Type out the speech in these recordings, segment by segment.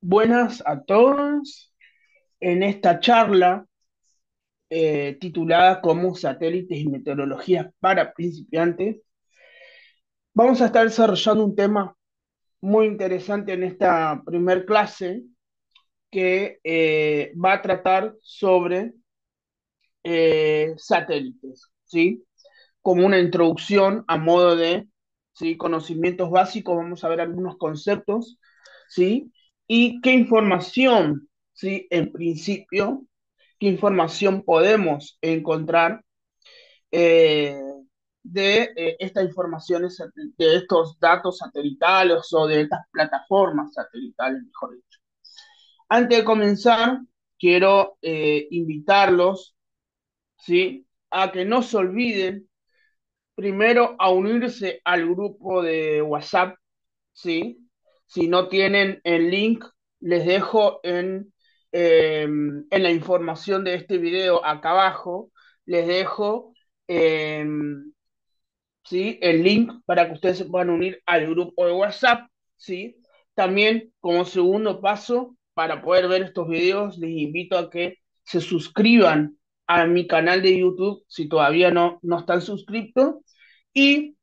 Buenas a todos. En esta charla titulada como Satélites y Meteorología para Principiantes, vamos a estar desarrollando un tema muy interesante en esta primer clase que va a tratar sobre satélites, ¿sí? Como una introducción a modo de, ¿sí?, conocimientos básicos, vamos a ver algunos conceptos, ¿sí? Y qué información, ¿sí?, en principio, qué información podemos encontrar eh, de estas informaciones, de estos datos satelitales o de estas plataformas satelitales, mejor dicho. Antes de comenzar, quiero invitarlos, ¿sí?, a que no se olviden primero a unirse al grupo de WhatsApp, ¿sí? Si no tienen el link, les dejo en la información de este video acá abajo, les dejo eh, ¿sí?, el link para que ustedes se puedan unir al grupo de WhatsApp, ¿sí? También como segundo paso, para poder ver estos videos, les invito a que se suscriban a mi canal de YouTube si todavía no están suscritos. Y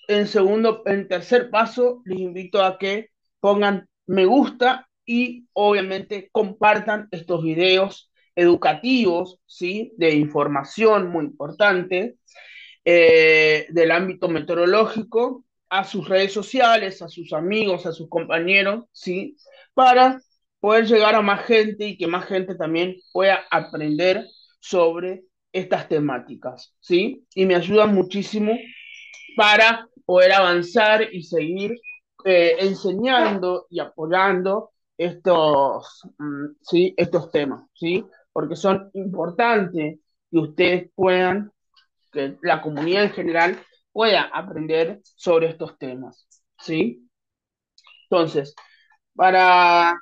en tercer paso, les invito a que pongan me gusta y obviamente compartan estos videos educativos, ¿sí?, de información muy importante del ámbito meteorológico a sus redes sociales, a sus amigos, a sus compañeros, ¿sí? Para poder llegar a más gente y que más gente también pueda aprender sobre estas temáticas, ¿sí? Y me ayudan muchísimo para poder avanzar y seguir enseñando y apoyando ¿sí?, estos temas, ¿sí? Porque son importantes que ustedes puedan, que la comunidad en general pueda aprender sobre estos temas, ¿sí? Entonces, para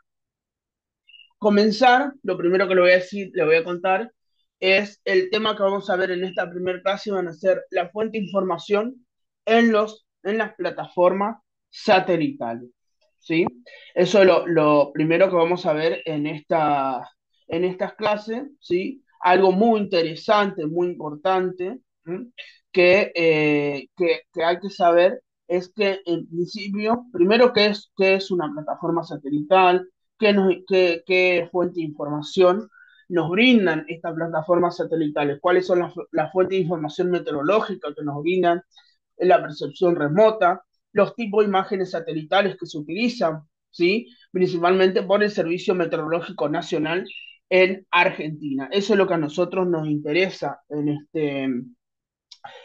comenzar, lo primero que le voy a decir, le voy a contar, es el tema que vamos a ver en esta primera clase, van a ser la fuente de información en las plataformas satelitales, ¿sí? Eso es lo primero que vamos a ver en estas clases, ¿sí? Algo muy interesante, muy importante, ¿sí?, que hay que saber es que, en principio, primero, qué es una plataforma satelital, qué fuente de información nos brindan estas plataformas satelitales, cuáles son las fuentes de información meteorológica que nos brindan, la percepción remota, los tipos de imágenes satelitales que se utilizan, ¿sí?, principalmente por el Servicio Meteorológico Nacional en Argentina. Eso es lo que a nosotros nos interesa en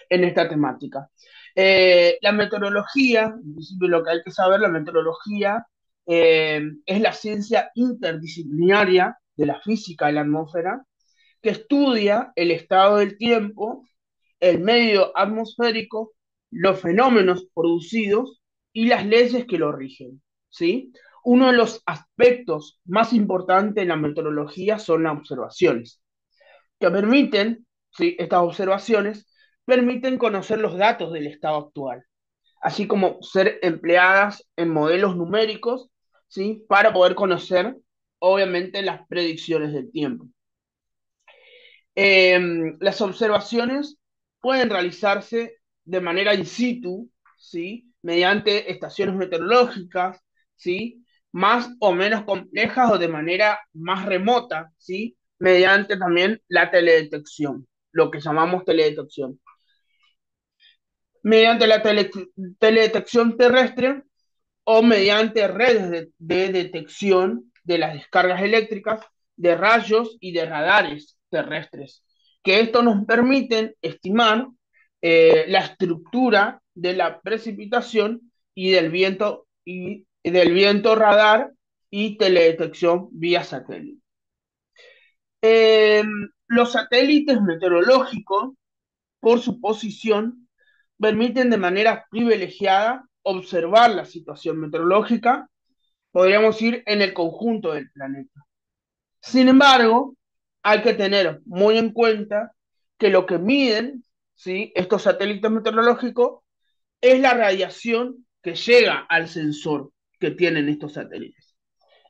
esta temática. La meteorología, en principio lo que hay que saber, la meteorología es la ciencia interdisciplinaria de la física de la atmósfera que estudia el estado del tiempo, el medio atmosférico, los fenómenos producidos y las leyes que lo rigen, ¿sí? Uno de los aspectos más importantes de la meteorología son las observaciones, que permiten, ¿sí?, estas observaciones permiten conocer los datos del estado actual, así como ser empleadas en modelos numéricos, ¿sí?, para poder conocer, obviamente, las predicciones del tiempo. Eh, las observaciones pueden realizarse de manera in situ, ¿sí?, mediante estaciones meteorológicas, ¿sí?, más o menos complejas o de manera más remota, ¿sí?, mediante también la teledetección, lo que llamamos teledetección. Mediante la teledetección terrestre o mediante redes de detección de las descargas eléctricas, de rayos y de radares terrestres, que esto nos permiten estimar la estructura de la precipitación y del viento radar y teledetección vía satélite. Eh, los satélites meteorológicos, por su posición, permiten de manera privilegiada observar la situación meteorológica, podríamos ir en el conjunto del planeta. Sin embargo, hay que tener muy en cuenta que lo que miden, ¿sí?, estos satélites meteorológicos es la radiación que llega al sensor que tienen estos satélites.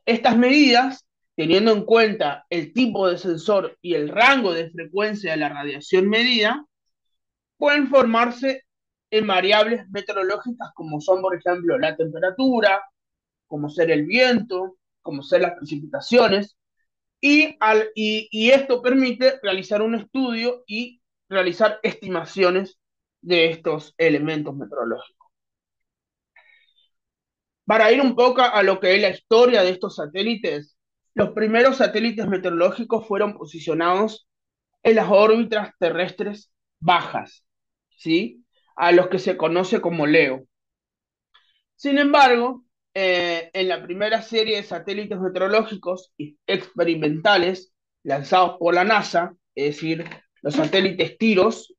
Estas medidas, teniendo en cuenta el tipo de sensor y el rango de frecuencia de la radiación medida, pueden formarse en variables meteorológicas como son, por ejemplo, la temperatura, como ser el viento, como ser las precipitaciones, y esto permite realizar un estudio y realizar estimaciones de estos elementos meteorológicos. Para ir un poco a lo que es la historia de estos satélites, los primeros satélites meteorológicos fueron posicionados en las órbitas terrestres bajas, ¿sí? A los que se conoce como LEO. Sin embargo, en la primera serie de satélites meteorológicos experimentales lanzados por la NASA, es decir, los satélites TIROS,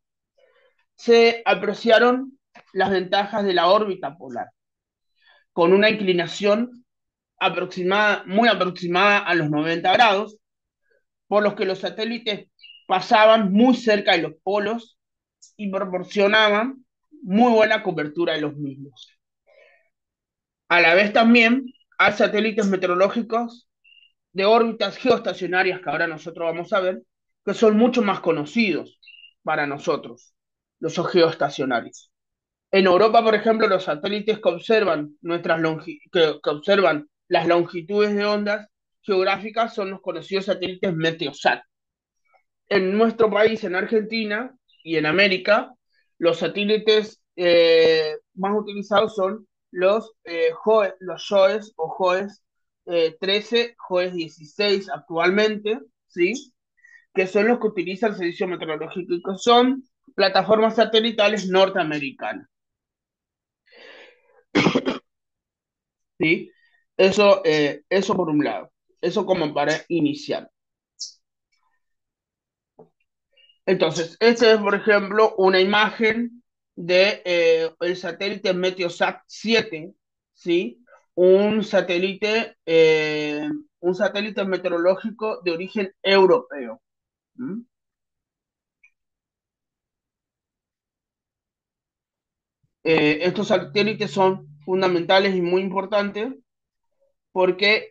se apreciaron las ventajas de la órbita polar, con una inclinación aproximada, muy aproximada a los 90 grados, por los que los satélites pasaban muy cerca de los polos y proporcionaban muy buena cobertura de los mismos. A la vez también hay satélites meteorológicos de órbitas geoestacionarias que ahora nosotros vamos a ver, que son mucho más conocidos para nosotros, los geoestacionarios. En Europa, por ejemplo, los satélites que observan, que observan las longitudes de ondas geográficas son los conocidos satélites Meteosat. En nuestro país, en Argentina y en América, los satélites más utilizados son los JOES o JOES 13, JOES 16 actualmente, ¿sí? Que son los que utiliza el Servicio Meteorológico y que son plataformas satelitales norteamericanas, ¿sí? Eso por un lado, eso como para iniciar. Entonces, este es, por ejemplo, una imagen de el satélite Meteosat 7, ¿sí? Un satélite, eh, un satélite meteorológico de origen europeo. ¿Mm? Estos satélites son fundamentales y muy importantes porque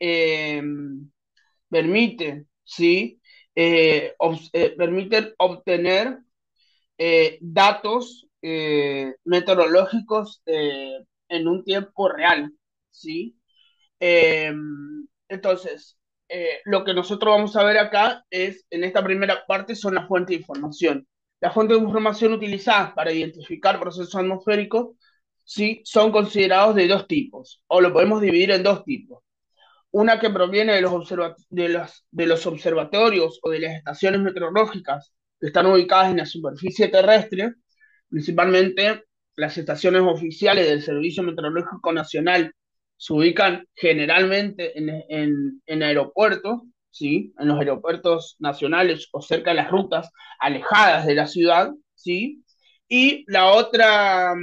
permiten, ¿sí? Permiten obtener datos meteorológicos en un tiempo real, ¿sí? Eh, entonces, lo que nosotros vamos a ver acá es, en esta primera parte, son las fuentes de información. Las fuentes de información utilizadas para identificar procesos atmosféricos, ¿sí? Son considerados de dos tipos, o lo podemos dividir en dos tipos. Una que proviene de los observatorios o de las estaciones meteorológicas que están ubicadas en la superficie terrestre, principalmente las estaciones oficiales del Servicio Meteorológico Nacional se ubican generalmente en aeropuertos, ¿sí? En los aeropuertos nacionales o cerca de las rutas alejadas de la ciudad, ¿sí? Y la otra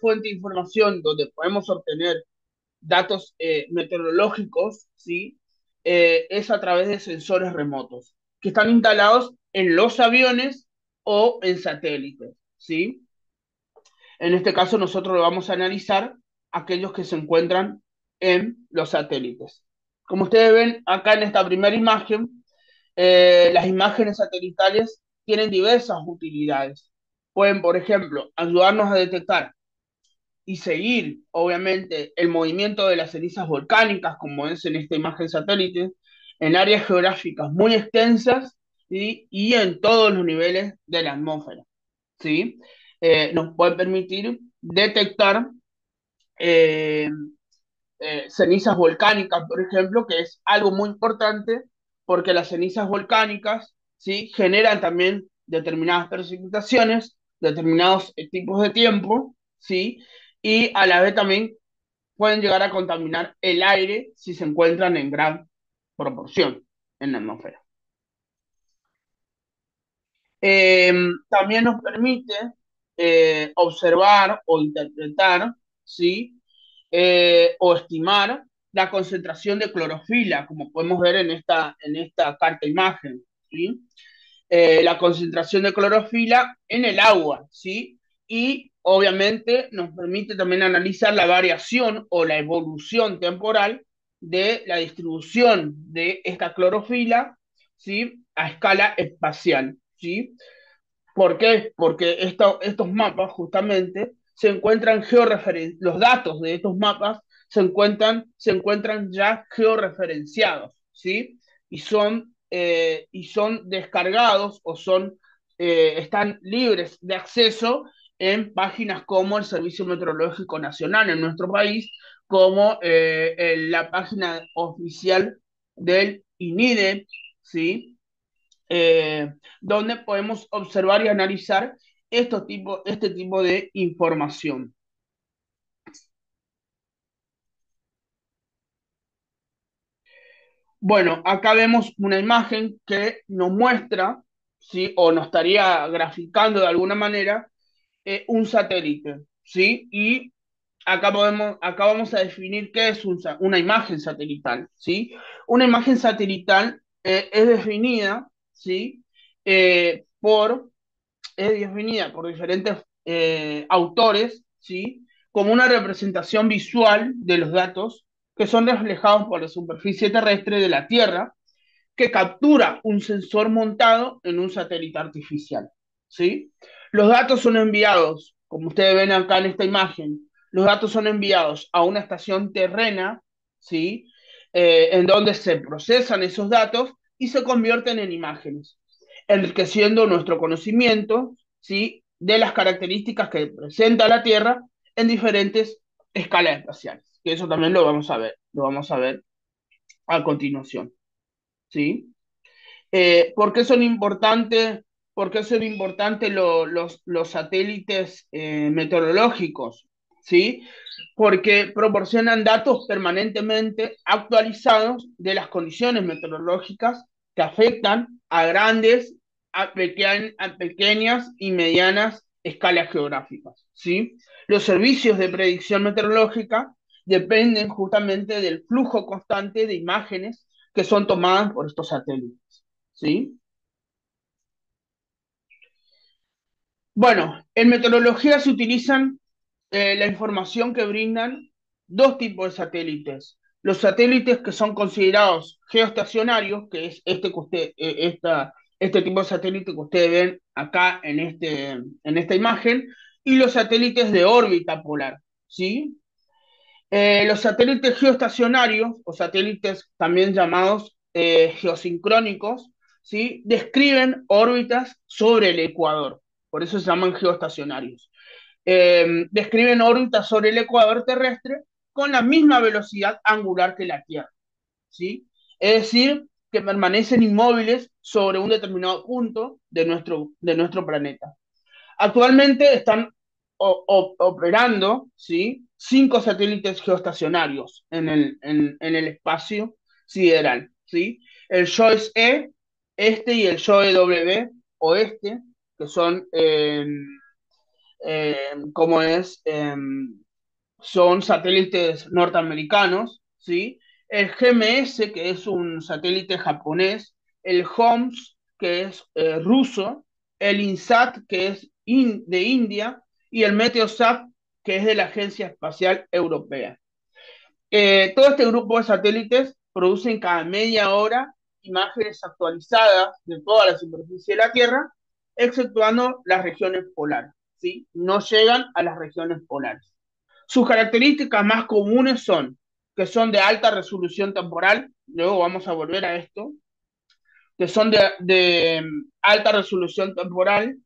fuente de información donde podemos obtener datos meteorológicos, ¿sí? Es a través de sensores remotos que están instalados en los aviones o en satélites, ¿sí? En este caso nosotros lo vamos a analizar aquellos que se encuentran en los satélites. Como ustedes ven acá en esta primera imagen, las imágenes satelitales tienen diversas utilidades. Pueden, por ejemplo, ayudarnos a detectar y seguir, obviamente, el movimiento de las cenizas volcánicas, como es en esta imagen satélite, en áreas geográficas muy extensas, ¿sí? Y en todos los niveles de la atmósfera, ¿sí? Nos puede permitir detectar eh, cenizas volcánicas, por ejemplo, que es algo muy importante porque las cenizas volcánicas, ¿sí? Generan también determinadas precipitaciones, determinados tipos de tiempo, ¿sí? Y a la vez también pueden llegar a contaminar el aire si se encuentran en gran proporción en la atmósfera. Eh, También nos permite observar o interpretar, ¿sí? O estimar la concentración de clorofila, como podemos ver en esta carta imagen, ¿sí? La concentración de clorofila en el agua, ¿sí? Y obviamente nos permite también analizar la variación o la evolución temporal de la distribución de esta clorofila, ¿sí? A escala espacial, ¿sí? ¿Por qué? Porque estos mapas justamente se encuentran los datos de estos mapas se encuentran ya georreferenciados, ¿sí? Y son descargados están libres de acceso en páginas como el Servicio Meteorológico Nacional en nuestro país, como en la página oficial del INIDE, ¿sí? Donde podemos observar y analizar este tipo de información. Bueno, acá vemos una imagen que nos muestra, ¿sí? O nos estaría graficando de alguna manera un satélite, ¿sí? Y acá vamos a definir qué es una imagen satelital, ¿sí? Una imagen satelital es definida, ¿sí? Por es definida por diferentes autores, ¿sí? Como una representación visual de los datos que son reflejados por la superficie terrestre de la Tierra, que captura un sensor montado en un satélite artificial, ¿sí? Los datos son enviados, como ustedes ven acá en esta imagen, los datos son enviados a una estación terrena, ¿sí? En donde se procesan esos datos y se convierten en imágenes, enriqueciendo nuestro conocimiento, ¿sí? De las características que presenta la Tierra en diferentes escalas espaciales. Que eso también lo vamos a ver a continuación, ¿sí? ¿Por qué son importantes, por qué son importantes los satélites meteorológicos? ¿Sí? Porque proporcionan datos permanentemente actualizados de las condiciones meteorológicas que afectan a a pequeñas y medianas escalas geográficas, ¿sí? Los servicios de predicción meteorológica dependen justamente del flujo constante de imágenes que son tomadas por estos satélites, ¿sí? Bueno, en meteorología se utilizan la información que brindan dos tipos de satélites. Los satélites que son considerados geoestacionarios, que es este tipo de satélite que ustedes ven acá en esta imagen, y los satélites de órbita polar, ¿sí? Los satélites geoestacionarios, o satélites también llamados geosincrónicos, ¿sí? Describen órbitas sobre el ecuador, por eso se llaman geoestacionarios. Describen órbitas sobre el ecuador terrestre con la misma velocidad angular que la Tierra, ¿sí? Es decir, que permanecen inmóviles sobre un determinado punto de nuestro planeta. Actualmente están operando, ¿sí? 5 satélites geoestacionarios en el espacio sideral, ¿sí? El JOES-E, este y el JOE-W, oeste, que son, como es, son satélites norteamericanos, ¿sí? El GMS, que es un satélite japonés, el HOMS, que es ruso, el INSAT, que es de India, y el Meteosat, que es de la Agencia Espacial Europea. Todo este grupo de satélites producen cada media hora imágenes actualizadas de toda la superficie de la Tierra, exceptuando las regiones polares, ¿sí? No llegan a las regiones polares. Sus características más comunes son que son de alta resolución temporal, luego vamos a volver a esto, que son de alta resolución temporal,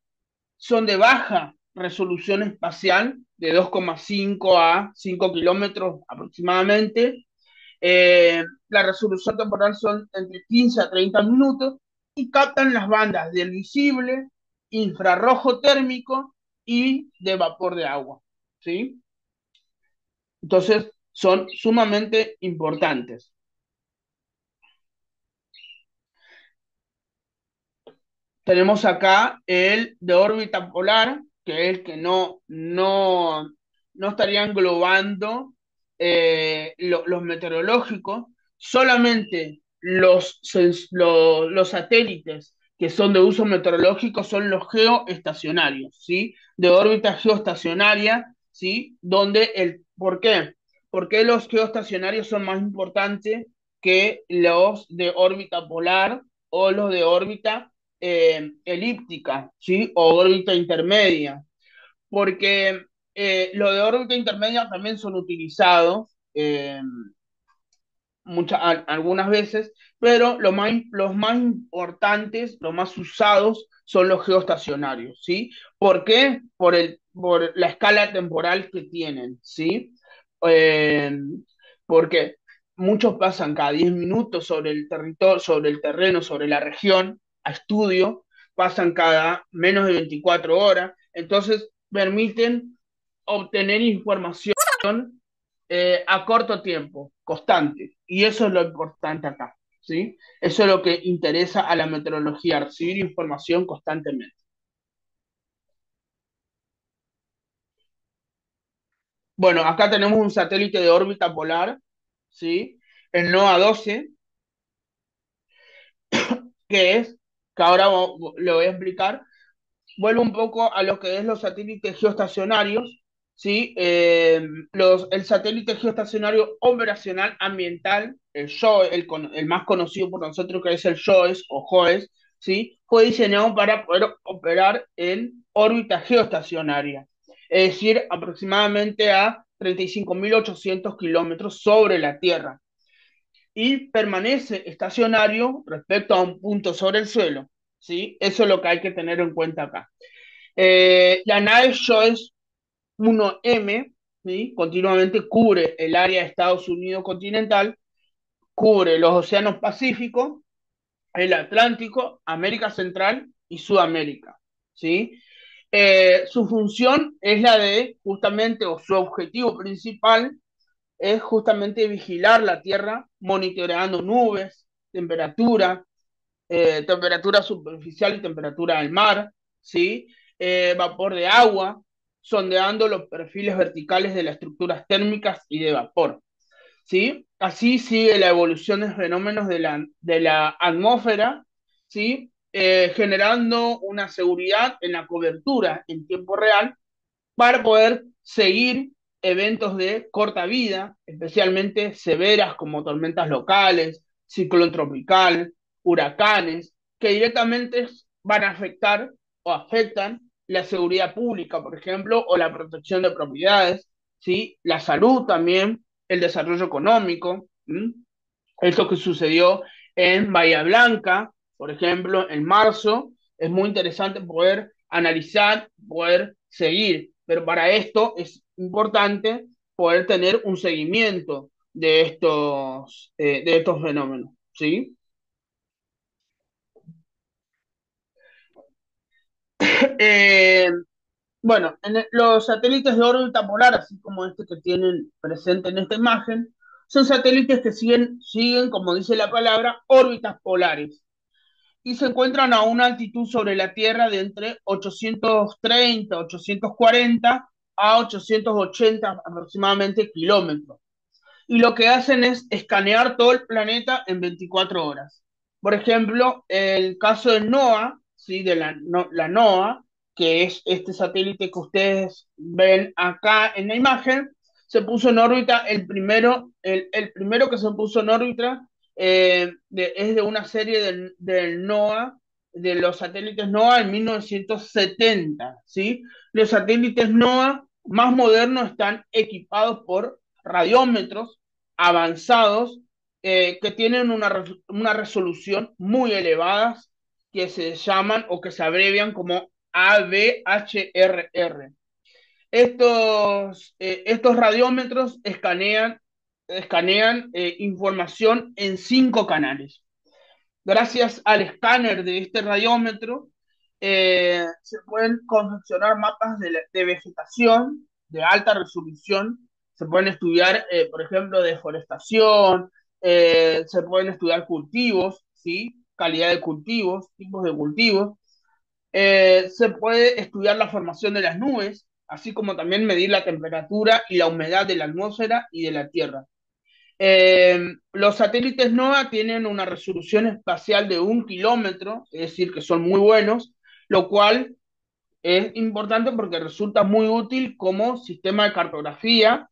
son de baja resolución espacial, de 2,5 a 5 kilómetros aproximadamente. La resolución temporal son entre 15 a 30 minutos y captan las bandas del visible, infrarrojo térmico y de vapor de agua, ¿sí? Entonces, son sumamente importantes. Tenemos acá el de órbita polar, que es el que no estaría englobando los meteorológicos, solamente los satélites que son de uso meteorológico son los geoestacionarios, ¿sí? De órbita geoestacionaria, ¿sí? ¿Por qué? ¿Por qué los geoestacionarios son más importantes que los de órbita polar o los de órbita elíptica, ¿sí? O órbita intermedia? Porque los de órbita intermedia también son utilizados algunas veces, pero los más importantes, los más usados son los geoestacionarios, ¿sí? ¿Por qué? Por la escala temporal que tienen, ¿sí? Eh, Porque muchos pasan cada 10 minutos sobre el territorio, sobre el terreno, sobre la región, a estudio, pasan cada menos de 24 horas, entonces permiten obtener información a corto tiempo, constante. Y eso es lo importante acá, ¿sí? Eso es lo que interesa a la meteorología, recibir información constantemente. Bueno, acá tenemos un satélite de órbita polar, ¿sí? El NOAA 12, que es, que ahora le voy a explicar, vuelvo un poco a lo que es los satélites geoestacionarios, ¿sí? El satélite geoestacionario operacional ambiental, el JOE, el más conocido por nosotros que es el JOES o JOES, ¿sí? Fue diseñado para poder operar en órbita geoestacionaria, es decir, aproximadamente a 35.800 kilómetros sobre la Tierra y permanece estacionario respecto a un punto sobre el suelo, ¿sí? Eso es lo que hay que tener en cuenta acá. La nave JOES 1M, ¿sí? Continuamente cubre el área de Estados Unidos continental, cubre los océanos Pacífico, el Atlántico, América Central y Sudamérica, ¿sí? Su función es la de, justamente, o su objetivo principal es justamente vigilar la Tierra, monitoreando nubes, temperatura superficial y temperatura del mar, ¿sí? Vapor de agua, sondeando los perfiles verticales de las estructuras térmicas y de vapor, ¿sí? Así sigue la evolución de fenómenos de la atmósfera, ¿sí? Generando una seguridad en la cobertura en tiempo real para poder seguir eventos de corta vida, especialmente severas como tormentas locales, ciclón tropical, huracanes, que directamente van a afectar o afectan la seguridad pública, por ejemplo, o la protección de propiedades, ¿sí? La salud también, el desarrollo económico. ¿Sí? Esto que sucedió en Bahía Blanca, por ejemplo, en marzo, es muy interesante poder analizar, poder seguir, pero para esto es importante poder tener un seguimiento de estos fenómenos, ¿sí? Eh, bueno, los satélites de órbita polar, así como este que tienen presente en esta imagen, son satélites que siguen, como dice la palabra, órbitas polares y se encuentran a una altitud sobre la Tierra de entre 830, 840 a 880 aproximadamente kilómetros. Y lo que hacen es escanear todo el planeta en 24 horas. Por ejemplo, el caso de NOAA, ¿sí? De la NOAA, que es este satélite que ustedes ven acá en la imagen, se puso en órbita el primero que se puso en órbita es de una serie del NOAA, de los satélites NOAA en 1970, ¿sí? Los satélites NOAA más modernos están equipados por radiómetros avanzados que tienen una resolución muy elevada que se llaman o que se abrevian como ABHRR. Estos radiómetros escanean información en 5 canales. Gracias al escáner de este radiómetro, se pueden confeccionar mapas de vegetación de alta resolución, se pueden estudiar, por ejemplo, deforestación, se pueden estudiar cultivos, ¿sí? Calidad de cultivos, tipos de cultivos, se puede estudiar la formación de las nubes, así como también medir la temperatura y la humedad de la atmósfera y de la Tierra. Los satélites NOAA tienen una resolución espacial de 1 kilómetro, es decir, que son muy buenos, lo cual es importante porque resulta muy útil como sistema de cartografía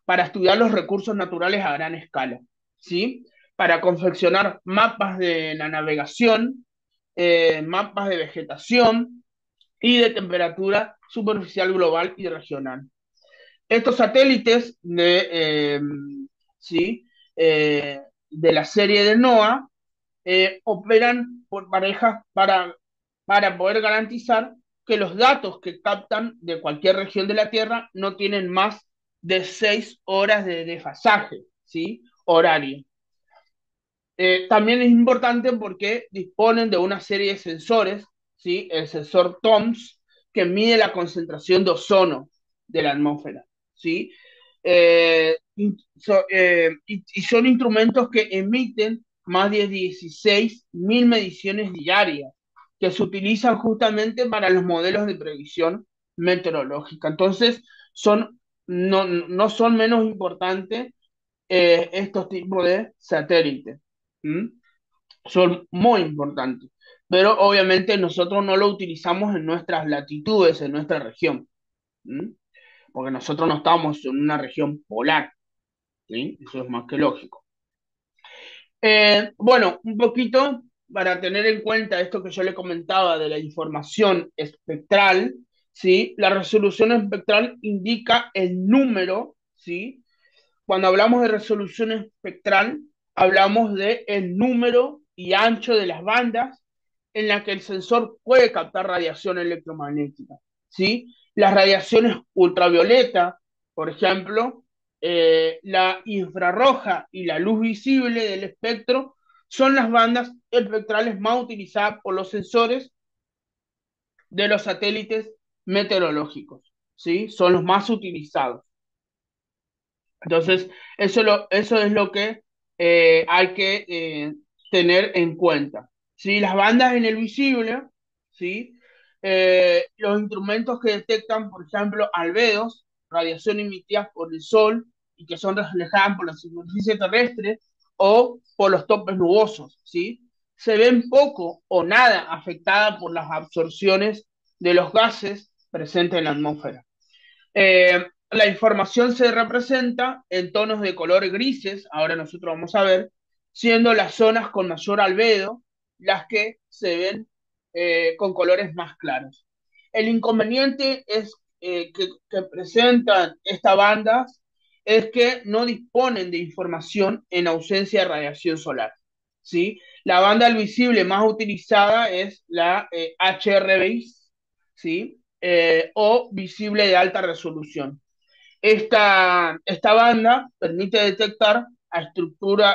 para estudiar los recursos naturales a gran escala, ¿sí? Para confeccionar mapas de la navegación, mapas de vegetación y de temperatura superficial global y regional. Estos satélites ¿sí? De la serie de NOAA operan por parejas para poder garantizar que los datos que captan de cualquier región de la Tierra no tienen más de 6 horas de desfasaje, ¿sí? Horario. También es importante porque disponen de una serie de sensores, ¿sí? El sensor TOMS, que mide la concentración de ozono de la atmósfera, ¿sí? Y son instrumentos que emiten más de 16.000 mediciones diarias, que se utilizan justamente para los modelos de previsión meteorológica. Entonces, no son menos importantes estos tipos de satélites. ¿Mm? Son muy importantes, pero obviamente nosotros no lo utilizamos en nuestras latitudes, en nuestra región, ¿Mm? Porque nosotros no estamos en una región polar, ¿sí? Eso es más que lógico. Bueno, un poquito para tener en cuenta esto que yo le comentaba de la información espectral, ¿sí? La resolución espectral indica el número, ¿sí? Cuando hablamos de resolución espectral, hablamos de el número y ancho de las bandas en la que el sensor puede captar radiación electromagnética, ¿sí? Las radiaciones ultravioleta, por ejemplo, la infrarroja y la luz visible del espectro son las bandas espectrales más utilizadas por los sensores de los satélites meteorológicos, ¿sí? Son los más utilizados. Entonces, eso es lo que hay que tener en cuenta. ¿Sí? Las bandas en el visible, ¿sí? Los instrumentos que detectan, por ejemplo, albedos, radiación emitida por el Sol y que son reflejadas por la superficie terrestre o por los topes nubosos, ¿sí? Se ven poco o nada afectadas por las absorciones de los gases presentes en la atmósfera. La información se representa en tonos de color grises, ahora nosotros vamos a ver, siendo las zonas con mayor albedo las que se ven con colores más claros. El inconveniente es que presentan estas bandas es que no disponen de información en ausencia de radiación solar, ¿sí? La banda visible más utilizada es la HRBI, ¿sí? O visible de alta resolución. Esta banda permite detectar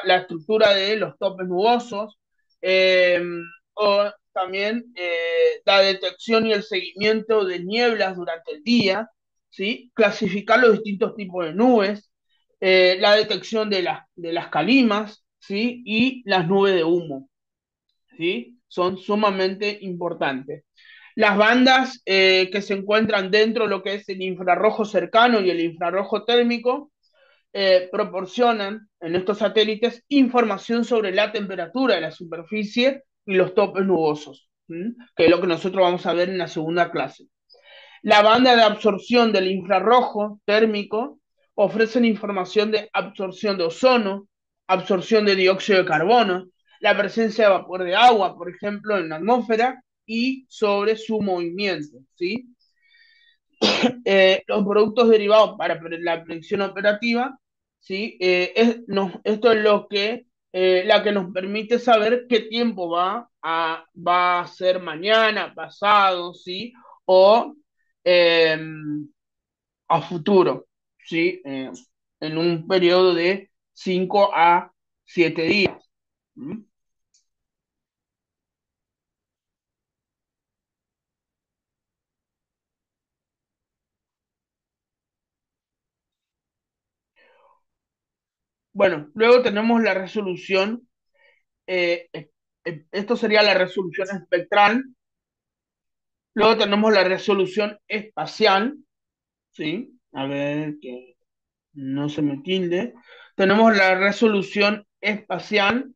la estructura de los topes nubosos eh, o también la detección y el seguimiento de nieblas durante el día, ¿sí? Clasificar los distintos tipos de nubes, la detección de las calimas, ¿sí? Y las nubes de humo, ¿sí? Son sumamente importantes. Las bandas que se encuentran dentro de lo que es el infrarrojo cercano y el infrarrojo térmico proporcionan en estos satélites información sobre la temperatura de la superficie y los topes nubosos, ¿sí? Que es lo que nosotros vamos a ver en la segunda clase. La banda de absorción del infrarrojo térmico ofrecen información de absorción de ozono, absorción de dióxido de carbono, la presencia de vapor de agua, por ejemplo, en la atmósfera y sobre su movimiento, ¿sí? Los productos derivados para la predicción operativa, ¿sí? Esto es la que nos permite saber qué tiempo va a ser mañana, pasado, ¿sí? O eh, a futuro, ¿sí? En un periodo de 5 a 7 días. ¿Mm? Bueno, luego tenemos la resolución, esto sería la resolución espectral. Luego tenemos la resolución espacial, ¿sí? A ver que no se me tilde. Tenemos la resolución espacial,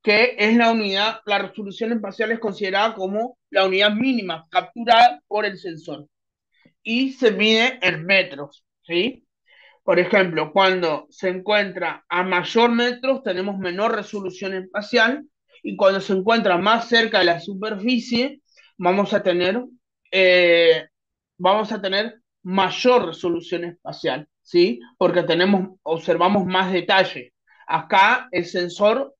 que es la resolución espacial es considerada como la unidad mínima capturada por el sensor y se mide en metros, ¿sí? Por ejemplo, cuando se encuentra a mayor metros tenemos menor resolución espacial y cuando se encuentra más cerca de la superficie vamos a tener, eh, vamos a tener mayor resolución espacial, ¿sí? Porque observamos más detalle. Acá el sensor,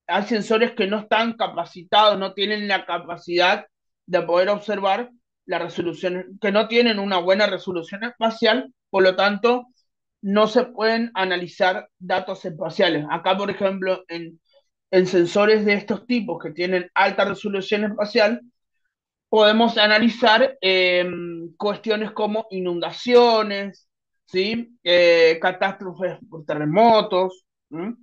hay sensores que no están capacitados, no tienen la capacidad de poder observar la resolución, que no tienen una buena resolución espacial, por lo tanto no se pueden analizar datos espaciales. Acá, por ejemplo, en sensores de estos tipos que tienen alta resolución espacial, podemos analizar cuestiones como inundaciones, ¿sí? Catástrofes por terremotos. ¿Mm?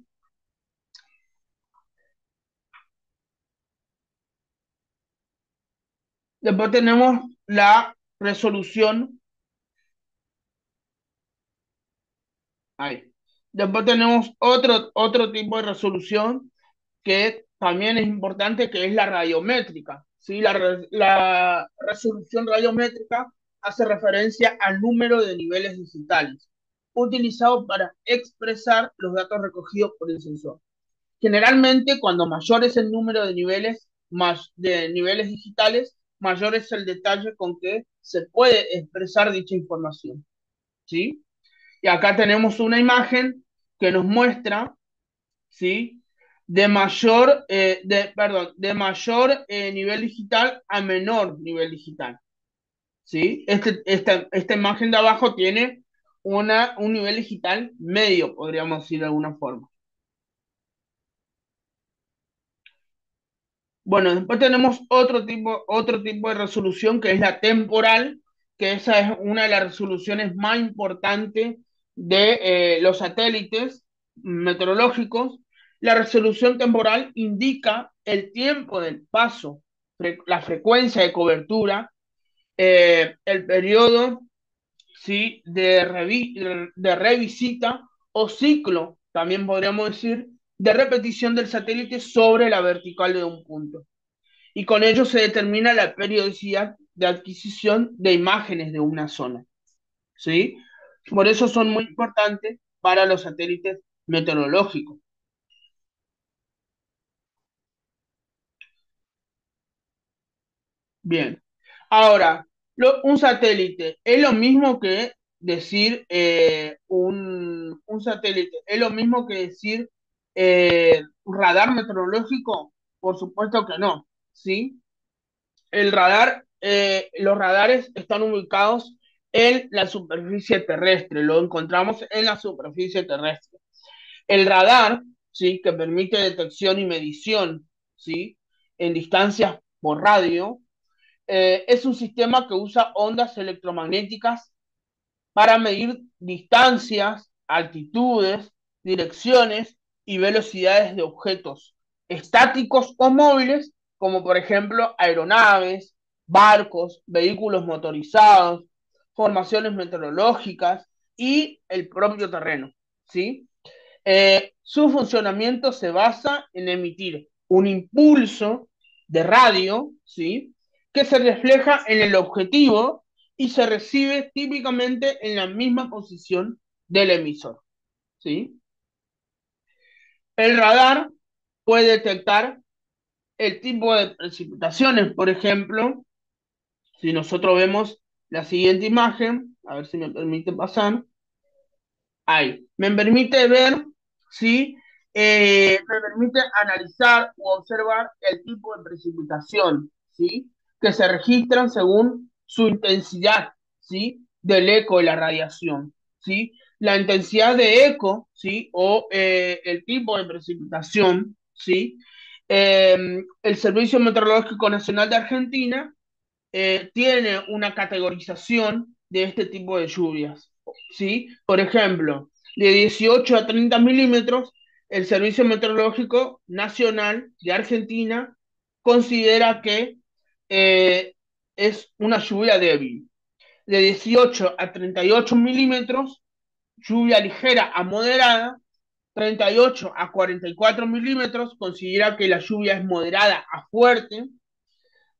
Después tenemos la resolución. Ahí. Después tenemos otro tipo de resolución que también es importante, que es la radiométrica. ¿Sí? La resolución radiométrica hace referencia al número de niveles digitales utilizados para expresar los datos recogidos por el sensor. Generalmente, cuando mayor es el número de niveles, más de niveles digitales, mayor es el detalle con que se puede expresar dicha información. ¿Sí? Y acá tenemos una imagen que nos muestra, ¿sí? De mayor nivel digital a menor nivel digital, ¿sí? Esta imagen de abajo tiene un nivel digital medio, podríamos decir de alguna forma. Bueno, después tenemos otro tipo de resolución que es la temporal, que esa es una de las resoluciones más importantes de los satélites meteorológicos. La resolución temporal indica el tiempo del paso, la frecuencia de cobertura, el periodo, ¿sí? De revisita o ciclo, también podríamos decir, de repetición del satélite sobre la vertical de un punto. Y con ello se determina la periodicidad de adquisición de imágenes de una zona, ¿sí? Por eso son muy importantes para los satélites meteorológicos. Bien. Ahora, un satélite es lo mismo que decir un satélite, es lo mismo que decir radar meteorológico. Por supuesto que no, ¿sí? Los radares están ubicados en la superficie terrestre, lo encontramos en la superficie terrestre. El radar, ¿sí? Que permite detección y medición, ¿sí? En distancias por radio, es un sistema que usa ondas electromagnéticas para medir distancias, altitudes, direcciones y velocidades de objetos estáticos o móviles, como por ejemplo aeronaves, barcos, vehículos motorizados, formaciones meteorológicas y el propio terreno, ¿sí? Su funcionamiento se basa en emitir un impulso de radio, ¿sí? Que se refleja en el objetivo y se recibe típicamente en la misma posición del emisor, ¿sí? El radar puede detectar el tipo de precipitaciones, por ejemplo, si nosotros vemos la siguiente imagen, a ver si me permite pasar, ahí. Me permite ver, ¿sí? Me permite analizar o observar el tipo de precipitación, ¿sí? Que se registran según su intensidad, ¿sí? Del eco y la radiación, ¿sí? La intensidad de eco, ¿sí? O el tipo de precipitación, ¿sí? El Servicio Meteorológico Nacional de Argentina tiene una categorización de este tipo de lluvias, ¿sí? Por ejemplo, de 18 a 30 milímetros, el Servicio Meteorológico Nacional de Argentina considera que eh, es una lluvia débil. De 18 a 38 milímetros, lluvia ligera a moderada. 38 a 44 milímetros, considera que la lluvia es moderada a fuerte.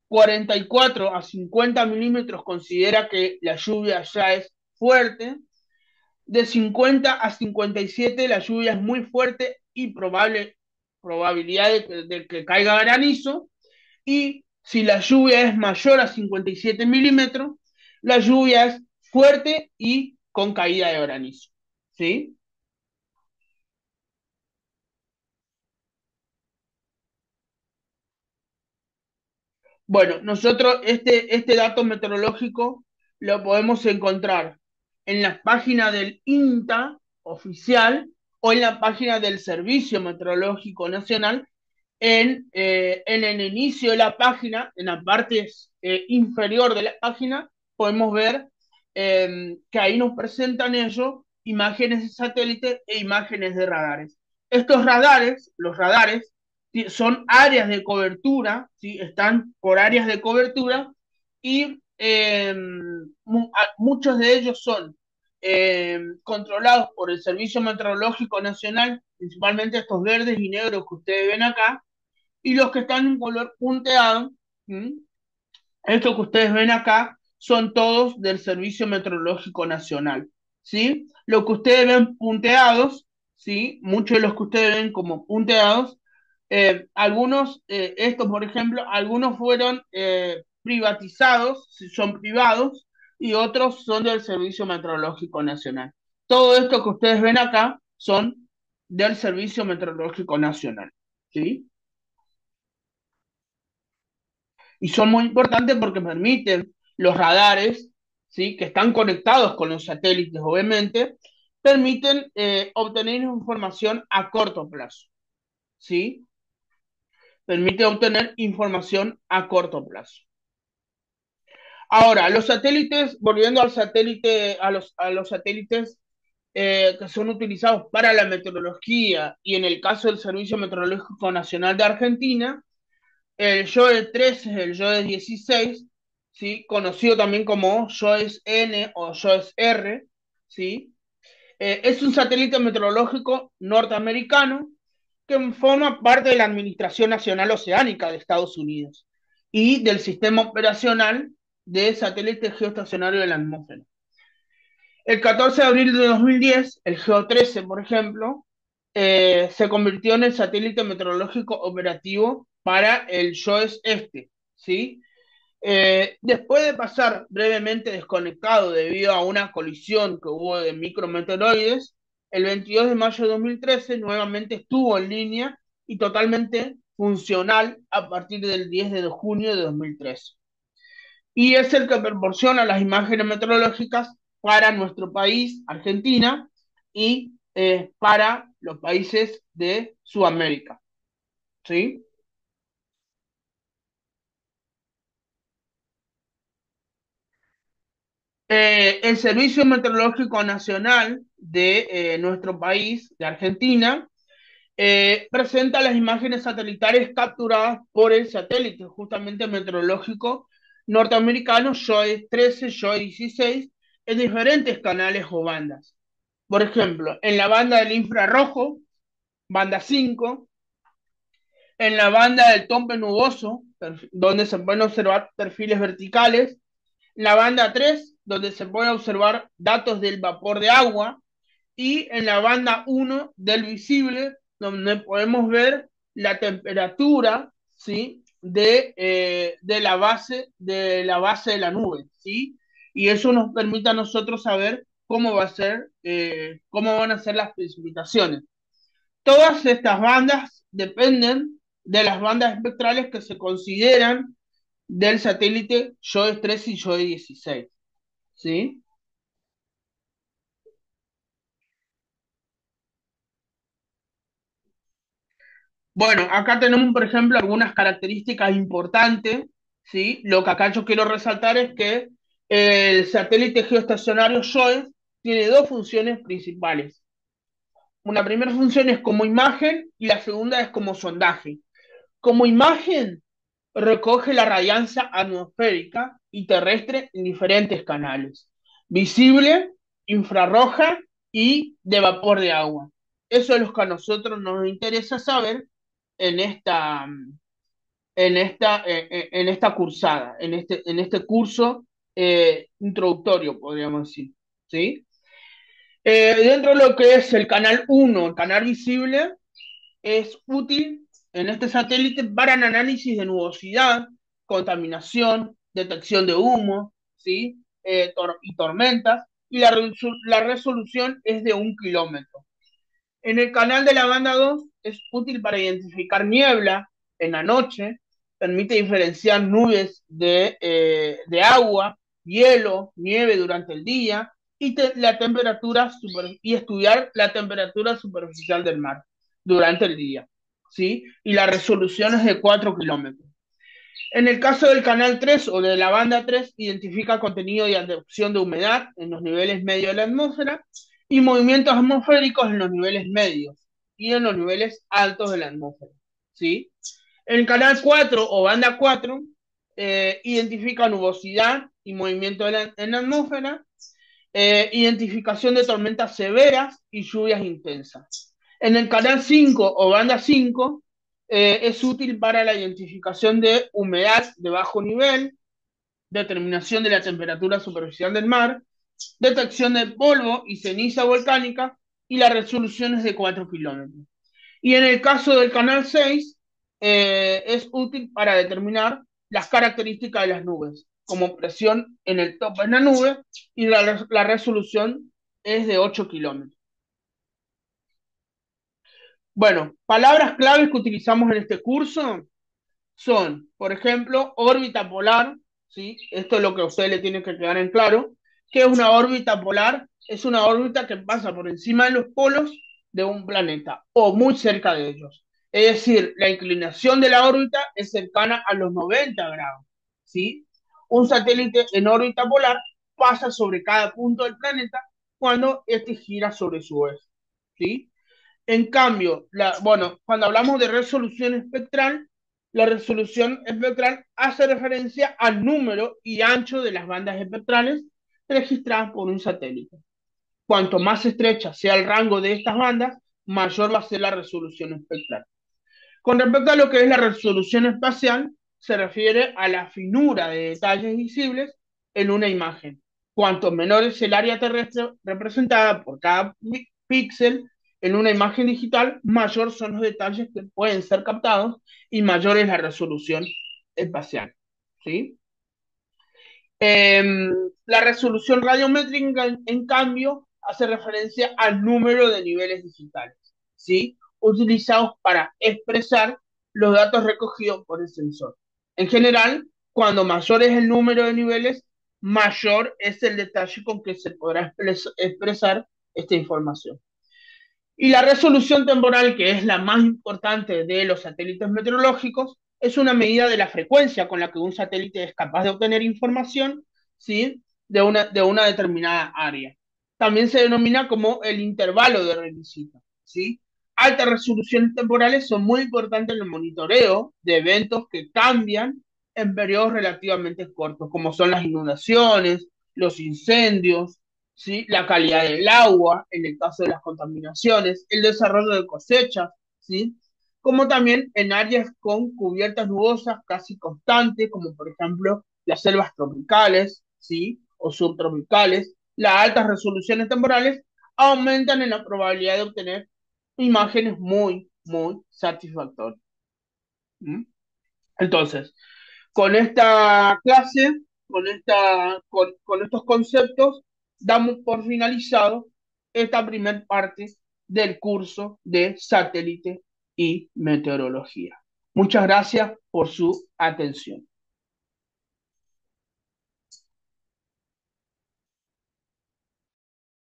44 a 50 milímetros considera que la lluvia ya es fuerte, De 50 a 57 la lluvia es muy fuerte y probabilidad de que caiga granizo. Y si la lluvia es mayor a 57 milímetros, la lluvia es fuerte y con caída de granizo. ¿Sí? Bueno, nosotros este dato meteorológico lo podemos encontrar en la página del INTA oficial o en la página del Servicio Meteorológico Nacional. En el inicio de la página, en la parte inferior de la página, podemos ver que ahí nos presentan ellos imágenes de satélite e imágenes de radares. Estos radares, los radares, son áreas de cobertura, ¿sí? Están por áreas de cobertura y muchos de ellos son controlados por el Servicio Meteorológico Nacional, principalmente estos verdes y negros que ustedes ven acá, y los que están en color punteado, ¿sí? Estos que ustedes ven acá son todos del Servicio Meteorológico Nacional, ¿sí? Lo que ustedes ven punteados, ¿sí? Muchos de los que ustedes ven como punteados, algunos, estos por ejemplo, algunos fueron privatizados, son privados, y otros son del Servicio Meteorológico Nacional. Todo esto que ustedes ven acá son del Servicio Meteorológico Nacional, ¿sí? Y son muy importantes porque permiten los radares, ¿sí? Que están conectados con los satélites, obviamente, permiten obtener información a corto plazo, ¿sí? Permite obtener información a corto plazo. Ahora, los satélites, volviendo al satélite, a los satélites que son utilizados para la meteorología y en el caso del Servicio Meteorológico Nacional de Argentina, el JOE 13, el JOE 16, ¿sí? Conocido también como JOES N o JOES R, ¿sí? Es un satélite meteorológico norteamericano que forma parte de la Administración Nacional Oceánica de Estados Unidos y del Sistema Operacional de Satélite Geoestacionario de la Atmósfera. El 14 de abril de 2010, el GEO 13, por ejemplo, se convirtió en el satélite meteorológico operativo para el JOES este, ¿sí? Después de pasar brevemente desconectado debido a una colisión que hubo de micrometeoroides, el 22 de mayo de 2013 nuevamente estuvo en línea y totalmente funcional a partir del 10 de junio de 2013. Y es el que proporciona las imágenes meteorológicas para nuestro país, Argentina, y para los países de Sudamérica. ¿Sí? El Servicio Meteorológico Nacional de nuestro país, de Argentina, presenta las imágenes satelitales capturadas por el satélite justamente meteorológico norteamericano JOE 13, JOE 16 en diferentes canales o bandas. Por ejemplo, en la banda del infrarrojo, banda 5, en la banda del tompe nuboso, donde se pueden observar perfiles verticales, en la banda 3, donde se pueden observar datos del vapor de agua, y en la banda 1 del visible, donde podemos ver la temperatura, ¿sí? De la base de la nube, ¿sí? Y eso nos permite a nosotros saber cómo va a ser, cómo van a ser las precipitaciones. Todas estas bandas dependen de las bandas espectrales que se consideran del satélite JOE 13 y JOE 16, ¿sí? Bueno, acá tenemos, por ejemplo, algunas características importantes, ¿sí? Lo que acá yo quiero resaltar es que el satélite geoestacionario JOES tiene dos funciones principales. Una primera función es como imagen y la segunda es como sondaje. Como imagen, recoge la radiancia atmosférica y terrestre en diferentes canales: visible, infrarroja y de vapor de agua. Eso es lo que a nosotros nos interesa saber en esta cursada, en este curso introductorio, podríamos decir, ¿sí? Dentro de lo que es el canal uno, el canal visible, es útil en este satélite para el análisis de nubosidad, contaminación, detección de humo, ¿sí? Y tormentas, y la resolución es de 1 kilómetro. En el canal de la banda 2 es útil para identificar niebla en la noche, permite diferenciar nubes de agua, hielo, nieve durante el día y estudiar la temperatura superficial del mar durante el día, ¿sí? Y la resolución es de 4 kilómetros. En el caso del canal 3 o de la banda 3, identifica contenido y adopción de humedad en los niveles medios de la atmósfera y movimientos atmosféricos en los niveles medios y en los niveles altos de la atmósfera. ¿Sí? El canal 4 o banda 4 identifica nubosidad y movimiento en la atmósfera, identificación de tormentas severas y lluvias intensas. En el canal 5 o banda 5 es útil para la identificación de humedad de bajo nivel, determinación de la temperatura superficial del mar, detección de polvo y ceniza volcánica y la resolución es de 4 kilómetros. Y en el caso del canal 6 es útil para determinar las características de las nubes, como presión en el tope de la nube, y la resolución es de 8 kilómetros. Bueno, palabras claves que utilizamos en este curso son, por ejemplo, órbita polar, ¿sí? Esto es lo que a usted le tiene que quedar en claro. ¿Qué es una órbita polar? Es una órbita que pasa por encima de los polos de un planeta o muy cerca de ellos. Es decir, la inclinación de la órbita es cercana a los 90 grados, ¿sí? Un satélite en órbita polar pasa sobre cada punto del planeta cuando este gira sobre su eje, ¿sí? En cambio, bueno, cuando hablamos de resolución espectral, la resolución espectral hace referencia al número y ancho de las bandas espectrales registradas por un satélite. Cuanto más estrecha sea el rango de estas bandas, mayor va a ser la resolución espectral. Con respecto a lo que es la resolución espacial, se refiere a la finura de detalles visibles en una imagen. Cuanto menor es el área terrestre representada por cada píxel en una imagen digital, mayor son los detalles que pueden ser captados y mayor es la resolución espacial. ¿Sí? La resolución radiométrica, en cambio, hace referencia al número de niveles digitales, ¿sí? Utilizados para expresar los datos recogidos por el sensor. En general, cuando mayor es el número de niveles, mayor es el detalle con que se podrá expresar esta información. Y la resolución temporal, que es la más importante de los satélites meteorológicos, es una medida de la frecuencia con la que un satélite es capaz de obtener información, ¿sí? de una determinada área. También se denomina como el intervalo de requisito, ¿sí? Altas resoluciones temporales son muy importantes en el monitoreo de eventos que cambian en periodos relativamente cortos, como son las inundaciones, los incendios, ¿sí? La calidad del agua, en el caso de las contaminaciones, el desarrollo de cosechas, ¿sí? Como también en áreas con cubiertas nubosas casi constantes, como por ejemplo las selvas tropicales, ¿sí? O subtropicales. Las altas resoluciones temporales aumentan en la probabilidad de obtener imágenes muy, muy satisfactorias. ¿Mm? Entonces, con esta clase, con estos conceptos, damos por finalizado esta primera parte del curso de satélite y meteorología. Muchas gracias por su atención.